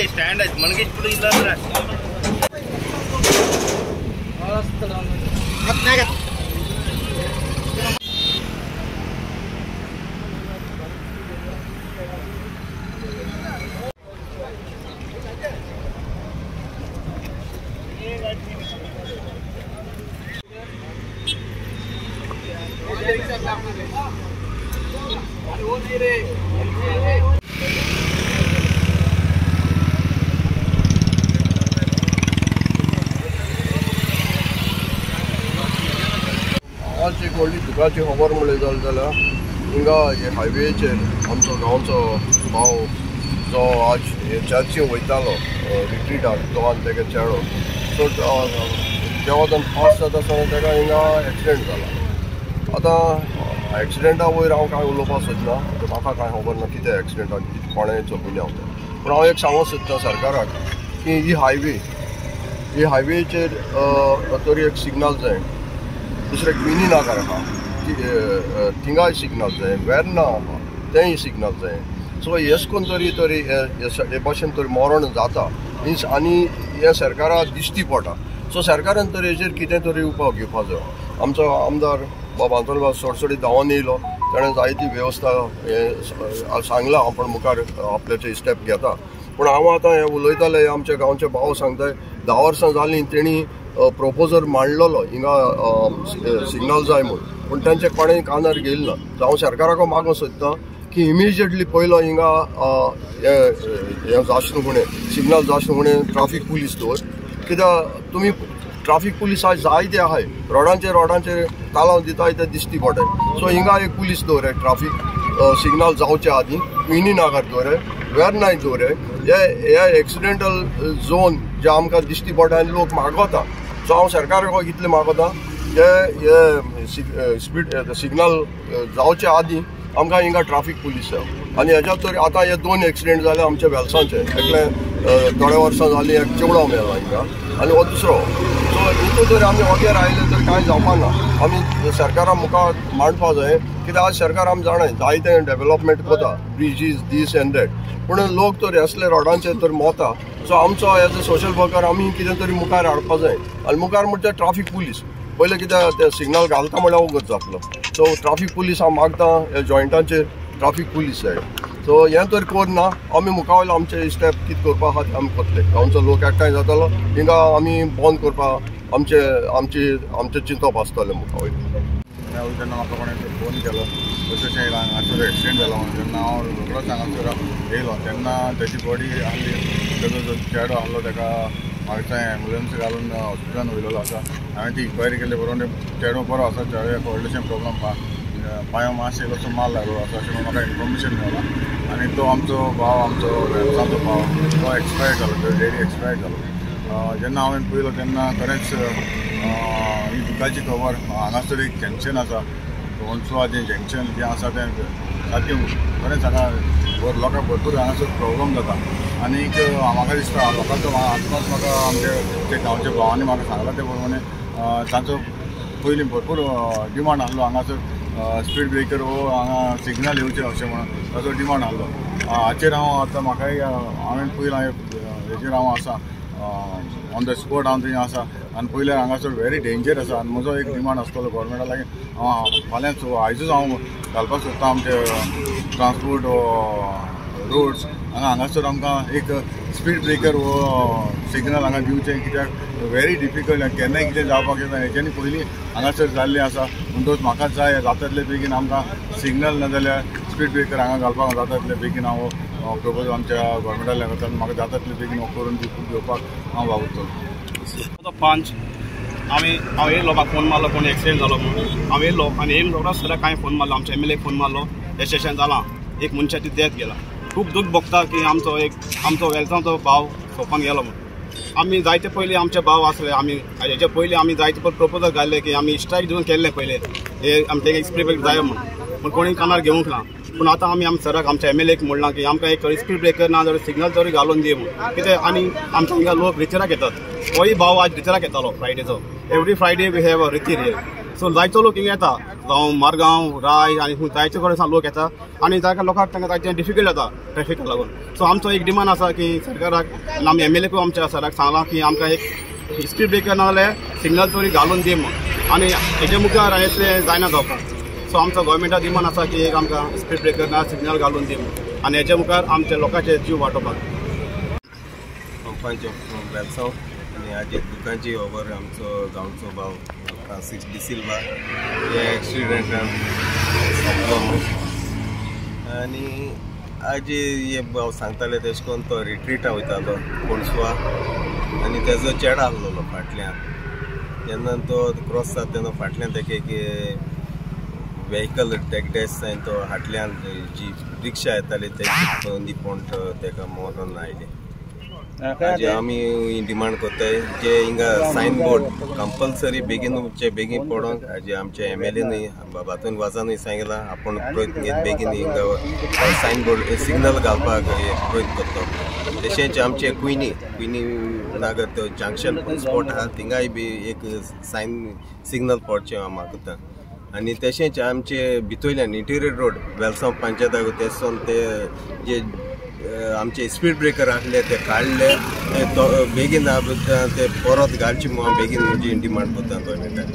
Stand అది మనకి ఇప్పుడు ఇలా आजची व्हडली दुखाची खबर म्हणली जाल्यार हिंगा हे हायवेचेर आमचो गांवचो भाव जो आज चर्ची वयतालो रिट्रीटाक तो आनी तेगे चेडो सो जेवा तो पास जाता आसतना तेका हिंगा एक्सिडेंट जाला. आतां एक्सिडेंटा वयर हांव कांय उलोवपाक सोदना, म्हाका कांय खबर ना कितें एक्सिडेंटान कितें कोणें चलून हांव पूण हांव एक सांगूंक सोदता सरकाराक की ही हायवेचेर तरी एक सिग्नल जाय, दुसरे क्विनी नाकार आहा थिंगाय सिग्नल जाय, वेर्ना आहा तेंय सिग्नल जाय. सो हेच कोन्न तरी हे भाशेन तरी मरण जाता मिन्स आनी हे सरकाराक दिश्टी पडटा. सो सरकारान तरी हेजेर कितें तरी उपाय घेवपाक जाय. आमचो आमदार बाबांचो सडसडीत धांवन येयलो, ताणें जायती वेवस्था सांगला आपण मुखार आपल्याचे स्टेप घेता. पूण हांव आतां हें उलयताले आमच्या गांवचे भाव सांगताय 10 वर्सां जालीं तेणी प्रोपोजल मांडलेलो हिंगा सिग्नल जाय म्हूण, पूण तांचे कोणेंय कानार गेले ना. सो हांव सरकाराक मागूंक सोदतां की इमिजिएटली पयलो हिंगा हें जाशे फुडें सिग्नल जाशे फुडें ट्राफीक पुलीस दवर, कित्याक तुमी ट्राफीक पुलीस आज जायते आहाय रोडांचेर तालाव दिताय ते दिश्टी पडटाय. सो हिंगा एक पुलीस दवराय ट्राफीक सिग्नल जावचे आदीं क्विनी नाकार दवराय, वेर्नाय दवराय. हे एक्सिडेंटल झोन जे आमकां दिश्टी पडटा आनी लोक मागवता. सो हांव सरकाराक इतलें मागता हे स्पीड सिग्नल जावचे आदीं आमकां हिंगा ट्राफीक पुलीस जाय. आनी हेज्या तरी आतां हे 2 एक्सिडेंट जाले आमच्या वेलसांचे, एकलें थोड्या वर्सां जालीं एक चेवडो मेला हिंगा आनी हो दुसरो. सो हितून जर आमी वगेर आयले तर कांय जावपा ना. आमी सरकारा मुखार मांडपा जाय कित्याक आज सरकार आमी जाणाय जायते डेव्हलपमेंट करता, ब्रिजीस दीस एंड दॅट, पूण लोक तर असले रोडांचेर तर मोता. सो आमचो एज अ सोशल वर्कर आमी कितें तरी मुखार हाडपा जाय. आनी मुखार म्हणजे ट्राफीक पुलीस पयलें कित्याक ते सिग्नल घालता म्हळ्यार वगत जातलो. सो ट्राफीक पुलीस हांव मागता हे जॉयंटांचेर ट्राफीक पुलीस जाय. सो हें तर करना आमी मुखा वयलो आमचे स्टेप कितें करपा आहा तें आमी करतले. गांवचो लोक एकठांय जातालो हिंगा आमी बंद करपा आमचे चिंतप आसतलें मुखा वयलें. जेन्ना म्हाका कोणें फोन केलो तशें हांगासर एक्सिडेंट जालो म्हणून तेन्ना हांव रोखडोच हांगासर येयलो. तेन्ना तेजी बॉडी आसली, तेजो जो चेडो आसलो ताका म्हाका एम्बुलन्स घालून हॉस्पिटलान व्हेलेलो आसा. हांवें ती इन्क्वायरी केली बरोवन चेडो बरो आसा, चेड्याक व्हडलेशें प्रॉब्लम पांयां मातशें इल्लोसो माल लागलो आसा अशें म्हाका इन्फॉर्मेशन मेळ्ळां. आनी तो आमचो भाव, आमचो वेलसाचो भाव तो एक्सपायर्ड जालो, तो डेडी एक्सपायर्ड जालो. जेन्ना हांवें पळयलो तेन्ना खरेंच ही दुखाची खबर. हांगासर एक जंक्शन आसा, कोणसुआ जें जंक्शन जें आसा तें सारकें खरेंच हांगा लोकांक भरपूर हांगासर प्रॉब्लम जाता. आनीक म्हाका दिसता लोकांचो आत्मोच म्हाका आमचे जे गांवच्या भावांनी म्हाका सांगलां ते प्रमाणे तांचो पयलीं भरपूर डिमांड आसलो हांगासर स्पीड ब्रेकर वो हांगा सिग्नल येवचें अशें म्हणून ताचो डिमांड आसलो. हाचेर हांव आतां म्हाकाय हांवें पयलीं हेचेर हांव आसा ऑन द स्पॉट हांव थंय आसा. आनी पयलीं हांगासर व्हेरी डेंजर आसा. आनी म्हजो एक डिमांड आसतलो गोवोरमेंटा लागीं फाल्यांच आयजूच हांव घालपाक सोदता आमचे ट्रान्सपोर्ट रोड्स हांगासर आमकां एक स्पीड ब्रेकर वो सिग्नल हांगा दिवचें, कित्याक व्हेरी डिफिकल्ट केन्नाय कितें जावपाक येता. हेच्यांनी पयलीं हांगासर जाल्लें आसा. म्हणटूच म्हाका जाय जाता तितले बेगीन आमकां सिग्नल नाजाल्यार स्पीड ब्रेकर हांगा घालपाक जाता तितले बेगीन हांव प्रपोज आमच्या गोवोरमेंटाक करता. म्हाका जाता तितले बेगीन हो करून घेवपाक हांव वावुरतलो. 5 हांव येयलो, म्हाका फोन मारलो कोण एक्सिडेंट जालो म्हणून. हांव येयलो आनी येयलो रोखडोच सगळ्याक कांय फोन मारलो, आमच्या MLA फोन मारलो, हे स्टेशन जालां, एक मनशाची डेथ गेला. खूब दूख भोगता की आमचो वेलसांचो भाव सोंपोन गेलो म्हणून. आमी जायते पयलीं आमचे भाव आसले, आमी हेचे पयलीं आमी जायते प्रपोजल घाल्ले की आमी स्ट्रायक दिवन केल्ले पयले हे आमचे स्पीड ब्रेकर जाय म्हणून, पूण कोणी कानार घेवंक ना. पूण आतां आमी सराक आमच्या MLAक म्हणलां की आमकां एक स्पीड ब्रेकर ना जाल्यार सिग्नल तरी घालून दी म्हणून. कित्याक आनी आमच्या हिंगा लोक रिचराक येतात. होय भाव आज रिचराक येतालो फ्रायडेचो. Every Friday we have a retreat here. So so जायतो लोक हिंगा येता जावं मारगांव राय आनी जायते कडेन लोक येता आनी ताका लोकांक तांकां जायते डिफिकल्ट जाता ट्रॅफिकाक लागून. सो आमचो एक डिमांड आसा की सरकाराक आमी MLA आमच्या सराक सांगलां की आमकां एक स्पीड ब्रेकर नाजाल्यार सिग्नल तरी घालून दी म्हूण आनी हेजे मुखार येतले जायना जावपाक. सो आमचो गोवोरमेंटा डिमांड आसा की एक आमकां स्पीड ब्रेकर ना सिग्नल घालून दी म्हूण आनी हेजे मुखार आमच्या लोकांचे जीव वाटोवपाक. पंच वेलसांव आनी आज दुकानची खबर आमचो गांवचो भाव फ्रांसीस डिसिल्वा हे एक्सिडेंटान सोंपलो आनी आज हे भाव सांगताले तेश कोन्न तो रिट्रीटा वयतालो कोणसुआ आनी तेजो चेडो आसलो फाटल्यान. जेन्ना तो क्रॉस जाता तेन्ना फाटल्यान ताका एक वेहिकल टॅक्डेस जावन तो फाटल्यान जी रिक्षा येताली तेजी निपोण ताका मरण आयलें. जे आमी डिमांड करताय जे हिंगा सायन बोर्ड कंपल्सरी बेगीन पडोंक जे आमचे MLA बातून वाजानूय सांगलां आपण प्रयत्न घेत बेगीन हिंगा सायन बोर्ड सिग्नल घालपाक प्रयत्न करता. तशेंच आमचे कुयनी नागर तो जंक्शन स्पॉट आहा थिंगाय बी एक सायन सिग्नल पडचें हांव मागता. आनी तशेंच आमचे भितरल्यान इंटिरियर रोड वेलसांव पंचायताक तेसून ते जे आमचे स्पीड ब्रेकर आसले ते काडले बेगीन ते परत घालचे म्हणून बेगीन म्हजी डिमांड करता गव्हर्मेंटाक.